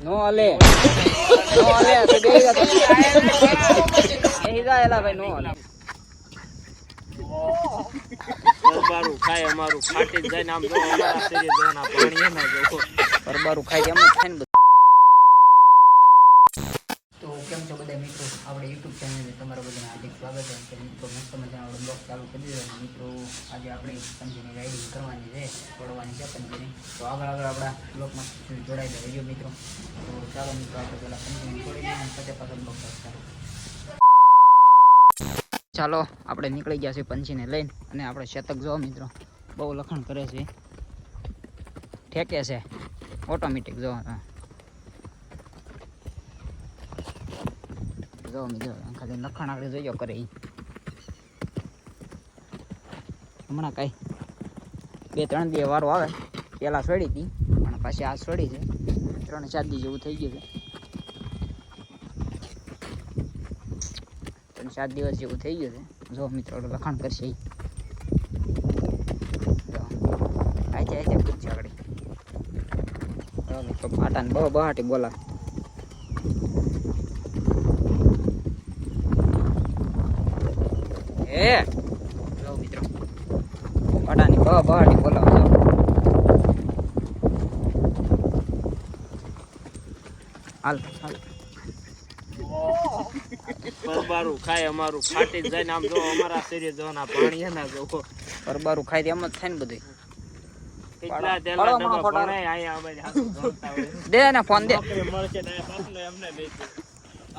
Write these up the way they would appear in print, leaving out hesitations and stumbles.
નો અલે તો બે જાયેલા ભાઈ નો અલે પરબારું ખાય અમારું ફાટી જાય ને આમ જો અમારા શરીર જોના પાણી ના જો પરબારું ખાય એમ જ થાય ને. તો કેમ છો બધા મિત્રો, આપણે યુટ્યુબ ચેનલને તમારા બધાને હાર્દિક સ્વાગત છે. મિત્રો મસ્ત મજાનો આપણે બ્લોગ ચાલુ કરી દીધો. મિત્રો આજે આપણે પંચીની રાઇડિંગ કરવાની છે, છોડવાની છે પંચીની. તો આગળ આપણા બ્લોગમાં જોડાઈ દો વિડીયો મિત્રો. તો ચાલો મિત્રો આપણે પહેલાં પંચીની છોડી દઈએ અને પછી પાછળ બ્લોગ ચાલુ. ચાલો આપણે નીકળી ગયા છીએ પંચીને લઈને, અને આપણે શતક જો મિત્રો બહુ લખણ કરે છે, ઠેકે છે ઓટોમેટિક જો મિત્રો ખાલી લખણ આગળ જોઈજો કરે એ. હમણાં કાંઈ 2-3 દિવસ વારો આવે, પહેલાં છોડી હતી અને પાછી આ છોડી છે. 3-4 દિવસ જેવું થઈ ગયું છે, 3-4 દિવસ જેવું થઈ ગયું છે. જો મિત્રો લખાણ કરશે આજે પૂછશે આગળ મિત્રો પાટાને બહુ બહાટી બોલા જો મિત્રો પાટાની બહાટી બોલાવો હાલ હાલ પરબારું ખાય અમારું ફાટી જાય ને આમ જો અમારા શરીર જોના પાણી ના જો પરબારું ખાય એમ જ થાય ને બધું. કેટલા તેલા ડબ્બા ભરાય આયા અમે હાથ જોતા હોય. દે ને ફોન દે મળશે ને પાછલો એમને દે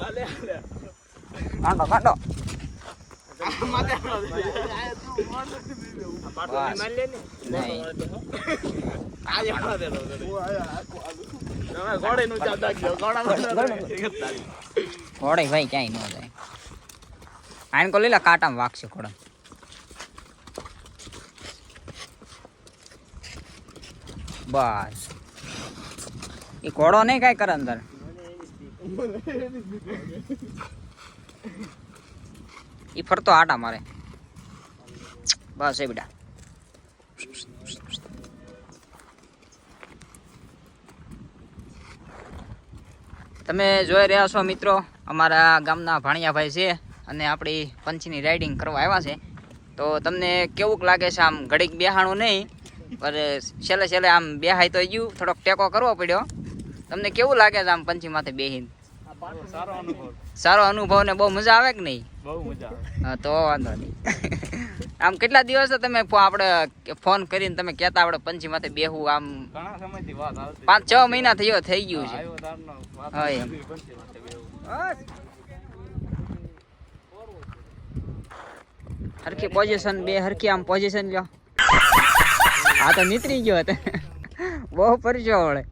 આલે કાંડો કાંડો માથે પાટો માર લે ને નહીં આજે માર દે તમે ગોળે નું ચાદા ગયો ગોળા ઘોડે ભાઈ ક્યાંય ન જાય. આને કો લીલા કાંટામાં વાગશે ઘોડા. બસ એ ઘોડો નહીં કાંઈ કરે અંદર. એ ફરતો આટા મારે બસ એ બેટા. તમે જોઈ રહ્યા છો મિત્રો, અમારા ગામના ભાણિયાભાઈ છે અને આપણી પંચીની રાઇડિંગ કરવા આવ્યા છે. તો તમને કેવું લાગે છે? આમ ઘડીક બેહાણું નહીં, પણ છેલ્લે આમ બેહાય તો ગયું, થોડોક ટેકો કરવો પડ્યો. તમને કેવું લાગે છે આમ પંચી માથે બેહીને? સારો અનુભવ ને બહુ મજા આવે કે નહીં? બહુ મજા આવે. હા તો વાંધો નહીં. આમ કેટલા દિવસ તમે આપણે ફોન કરીને તમે કહેતા આપણે પંચી માથે બેહું? આમ ઘણા સમયથી વાત આવતી, 5-6 મહિના થઈ ગયું છે. આવ્યો તારનો વાત હા એમ પંચી માટે બેવું. હરખી પોઝિશન બે હરખી આમ પોઝિશન લ્યો. આ તો નીતરી ગયો હતો બહુ પરિચય વળે.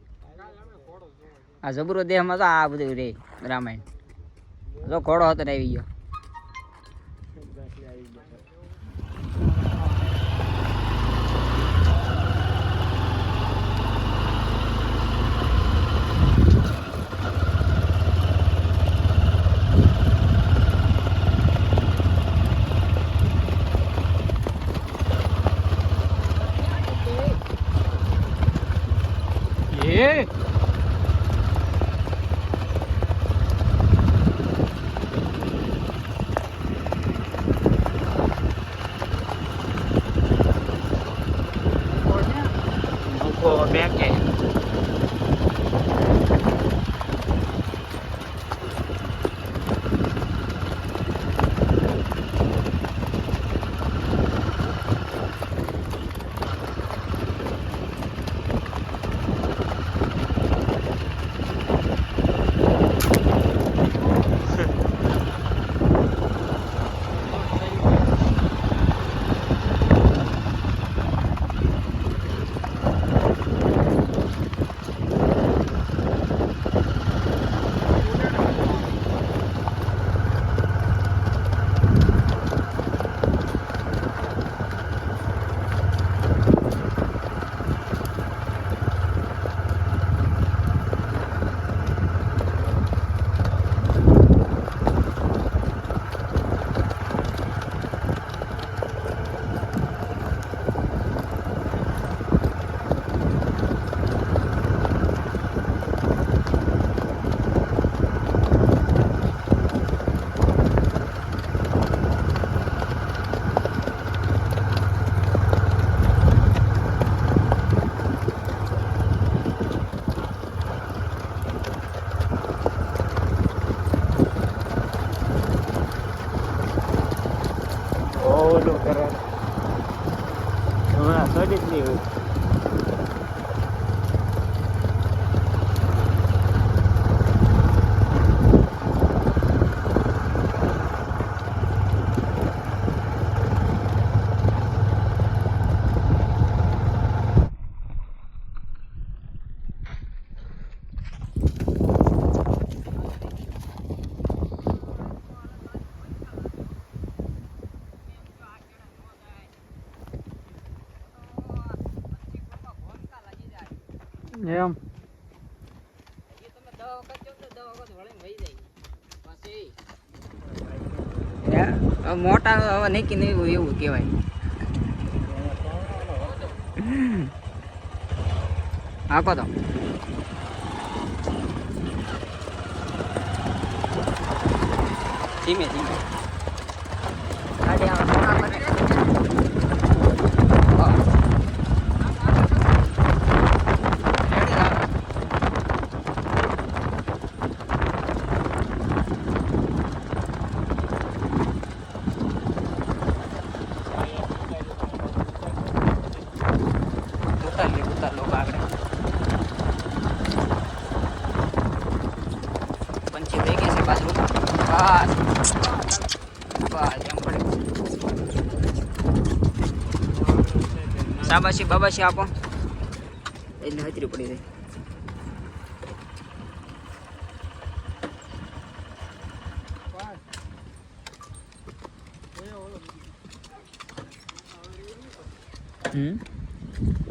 આ જબરો દેહમાં તો આ બધું રે રામાયણ. જો ઘોડો હતો ને આવી ગયો. બેકે એમ મોટા હવે નહીં નહીં એવું કહેવાય. હાકો તો ધીમે ધીમે ગાડી આવે ઉતાર લો આગળ પંચી થઈ ગઈ છે બાજુ. બસ બસ એમ પડે. શાબાશી બાબાશી આપો એટલે હતરી પડી રહી.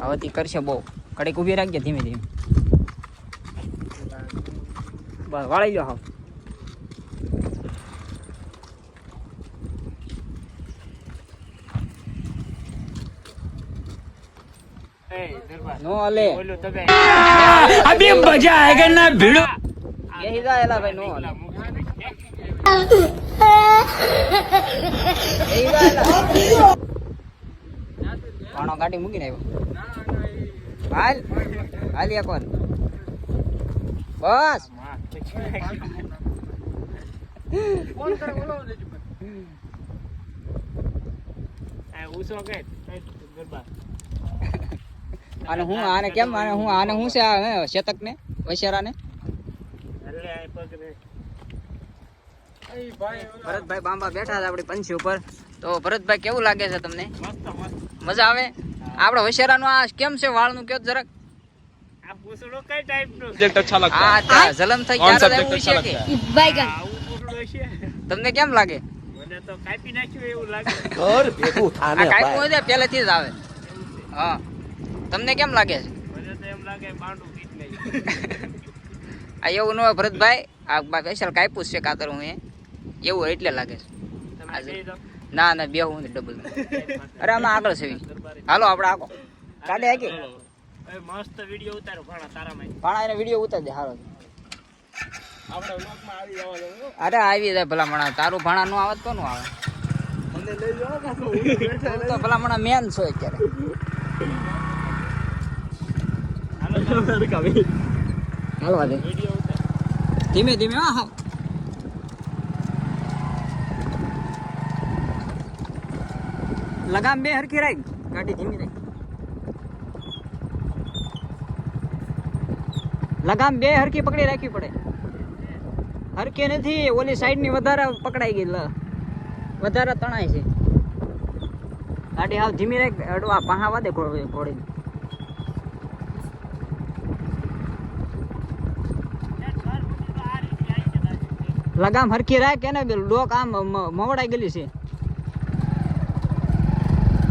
હવેથી કરશે બહુ. કડીક ઊભી રાખજે ધીમે ધીમે. બસ વાળી લો હાવ. નો અલે અભી મજા આયેગા ના ભીડો यही जाएला भाई नो अले यही जाएला पाणो गाड़ी મૂકી ને આવ્યો. હાલ હાલ એક વાર બસ. ફોન કરે બોલો લેજો આ ઉસો કે ગરબા અને હું આને કેમ આને હું છે આ શેતક ને વૈશારા ને એટલે આ પગ ને ભરતભાઈ બાંબા બેઠા છે આપણી પંછી ઉપર. તો ભરતભાઈ કેવું લાગે છે તમને? મસ્ત મસ્ત મજા આવે? આપડે વૈશારાનું આ કેમ છે વાળનું કયો જરાક. આ પૂછડો કઈ ટાઈપ નો सब्जेक्ट अच्छा लगता है આ જલમ થઈ कौन ત્યારે सब्जेक्ट એવું अच्छा છે लगता કે है बैगन આવું પૂછડો છે તમને કેમ લાગે? મને તો કાપી નાખ્યું એવું લાગે આ કાંઈ હોય પહેલેથી જ આવે. હા તમને કેમ લાગે છે? મને તો એમ લાગે બાંડું પીટ નહીં આ એવું ન હોય ભરતભાઈ. આ સ્પેશિયલ કાપ્યું છે કાતર હું એવું હોય એટલે લાગે છે. તમે કહી દો ના ના બે હું ડબલ. અરે આમાં આગળ છે. હાલો આપણે આખો કાઢે આખી એ મસ્ત વિડિયો ઉતારો ભાણા તારામાં ભાણા એને વિડીયો ઉતાર દે. હાલો આપણે વ્લોગ માં આવી જવા દો અરે આવી જાય ભલા મણા. તારું ભાણા નું આવે તો નું આવે. મને લઈ જાઓ કાતો તું તો ભલા મણા મેન છો અત્યારે. હાલો વાદે વિડિયો ઉતાર ધીમે ધીમે. હા હા લગામ બે હરખી રાખ. ગાડી ધીમી રાખ. લગામ બે હરખી પકડી રાખવી પડે. હરખી નથી ઓલી સાઈડ ની વધારે પકડાઈ ગઈ. વધારે તણાય છે ગાડી. હાવ ધીમી રાખ. અડવા પાહા વાદે ઘોડી. લગામ હરખી રાખ કે ને ડોક આમ મવડાઈ ગયેલી છે.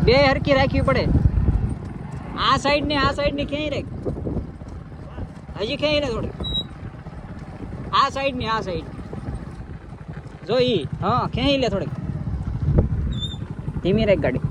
બે હરખી રાખવી પડે. આ સાઈડ ને આ સાઈડ ની ખેંચી રાખ. હજી ખેંચી રે થોડી. આ સાઈડ ની આ સાઈડ જો ઈ. હા ખેંચી લે થોડીક. ધીમી રાખ ગાડી.